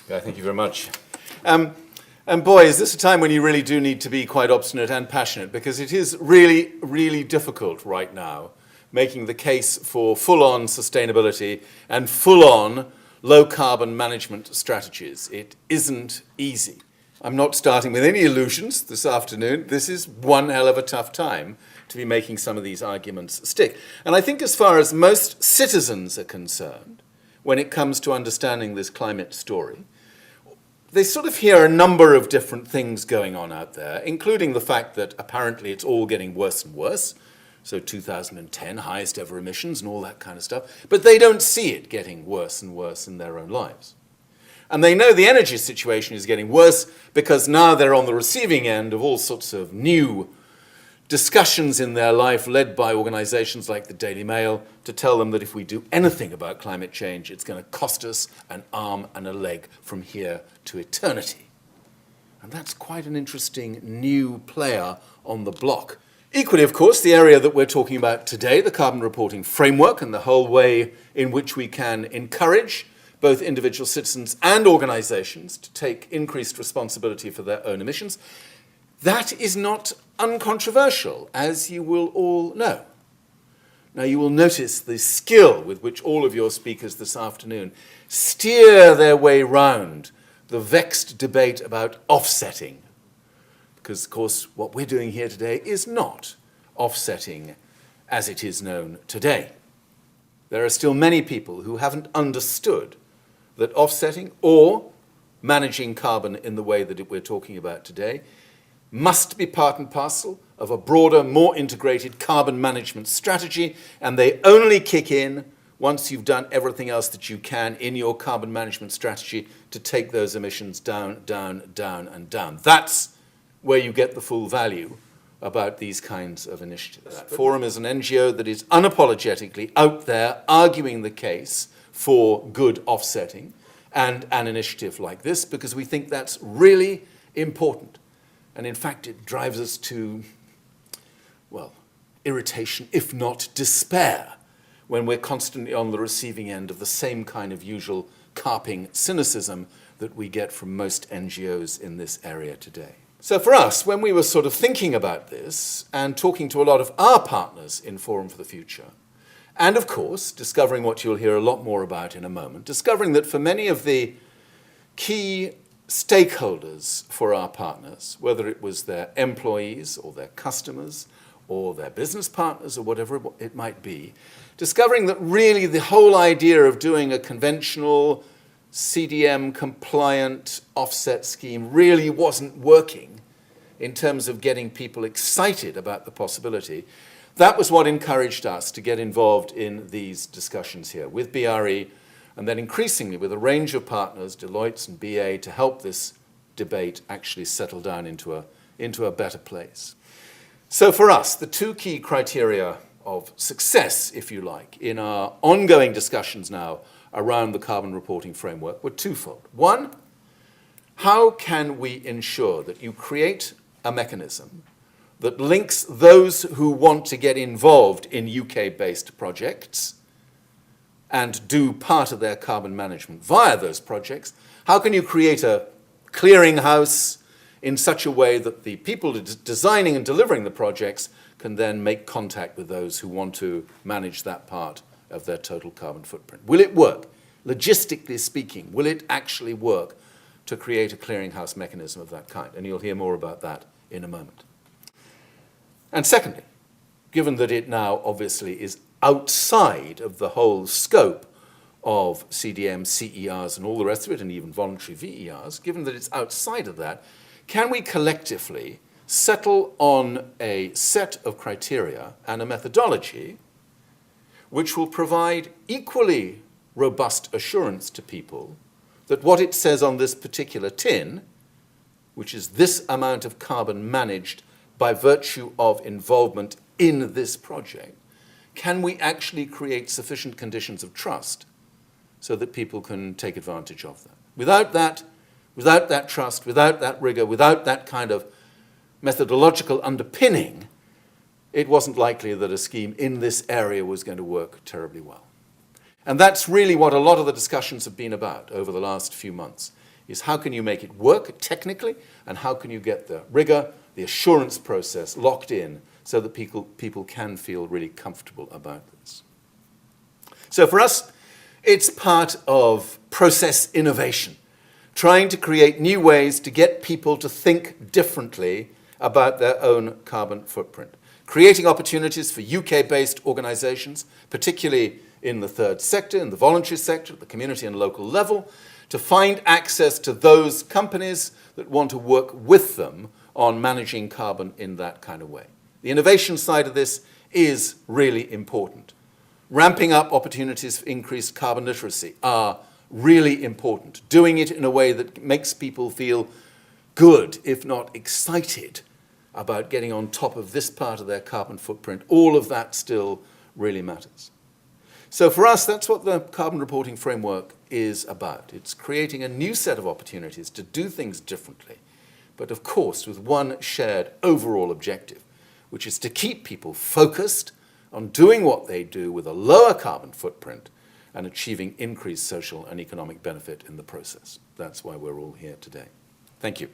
Yeah, thank you very much. And boy, is this a time when you really do need to be quite obstinate and passionate, because it is really, really difficult right now making the case for full-on sustainability and full-on low-carbon management strategies. It isn't easy. I'm not starting with any illusions this afternoon. This is one hell of a tough time to be making some of these arguments stick. And I think as far as most citizens are concerned, when it comes to understanding this climate story, they sort of hear a number of different things going on out there, including the fact that apparently it's all getting worse and worse. So 2010, highest ever emissions and all that kind of stuff. But they don't see it getting worse and worse in their own lives. And they know the energy situation is getting worse because now they're on the receiving end of all sorts of new discussions in their life led by organizations like the Daily Mail to tell them that if we do anything about climate change, it's going to cost us an arm and a leg from here to eternity. And that's quite an interesting new player on the block. Equally, of course, the area that we're talking about today, the carbon reporting framework and the whole way in which we can encourage both individual citizens and organizations to take increased responsibility for their own emissions, that is not uncontroversial, as you will all know. Now, you will notice the skill with which all of your speakers this afternoon steer their way round the vexed debate about offsetting. Because, of course, what we're doing here today is not offsetting as it is known today. There are still many people who haven't understood that offsetting or managing carbon in the way that we're talking about today must be part and parcel of a broader, more integrated carbon management strategy, and they only kick in once you've done everything else that you can in your carbon management strategy to take those emissions down, down, down, and down. That's where you get the full value about these kinds of initiatives. That Forum is an NGO that is unapologetically out there arguing the case for good offsetting and an initiative like this, because we think that's really important. And in fact, it drives us to, well, irritation, if not despair, when we're constantly on the receiving end of the same kind of usual carping cynicism that we get from most NGOs in this area today. So for us, when we were sort of thinking about this and talking to a lot of our partners in Forum for the Future, and of course, discovering what you'll hear a lot more about in a moment, discovering that for many of the key stakeholders for our partners, whether it was their employees or their customers or their business partners or whatever it might be, discovering that really the whole idea of doing a conventional CDM compliant offset scheme really wasn't working in terms of getting people excited about the possibility. That was what encouraged us to get involved in these discussions here with BRE, and then increasingly with a range of partners, Deloitte and BA, to help this debate actually settle down into a better place. So for us, the two key criteria of success, if you like, in our ongoing discussions now around the carbon reporting framework were twofold. One, how can we ensure that you create a mechanism that links those who want to get involved in UK-based projects and do part of their carbon management via those projects? How can you create a clearinghouse in such a way that the people designing and delivering the projects can then make contact with those who want to manage that part of their total carbon footprint? Will it work? Logistically speaking, will it actually work to create a clearinghouse mechanism of that kind? And you'll hear more about that in a moment. And secondly, given that it now obviously is outside of the whole scope of CDM, CERs, and all the rest of it, and even voluntary VERs, given that it's outside of that, can we collectively settle on a set of criteria and a methodology which will provide equally robust assurance to people that what it says on this particular tin, which is this amount of carbon managed by virtue of involvement in this project, can we actually create sufficient conditions of trust so that people can take advantage of that? Without that trust, without that rigor, without that kind of methodological underpinning, it wasn't likely that a scheme in this area was going to work terribly well. And that's really what a lot of the discussions have been about over the last few months, is how can you make it work technically, and how can you get the rigor, the assurance process locked in so that people can feel really comfortable about this. So for us, it's part of process innovation, trying to create new ways to get people to think differently about their own carbon footprint, creating opportunities for UK-based organisations, particularly in the third sector, in the voluntary sector, at the community and local level, to find access to those companies that want to work with them on managing carbon in that kind of way. The innovation side of this is really important. Ramping up opportunities for increased carbon literacy are really important. Doing it in a way that makes people feel good, if not excited, about getting on top of this part of their carbon footprint, all of that still really matters. So for us, that's what the carbon reporting framework is about. It's creating a new set of opportunities to do things differently, but of course with one shared overall objective, which is to keep people focused on doing what they do with a lower carbon footprint and achieving increased social and economic benefit in the process. That's why we're all here today. Thank you.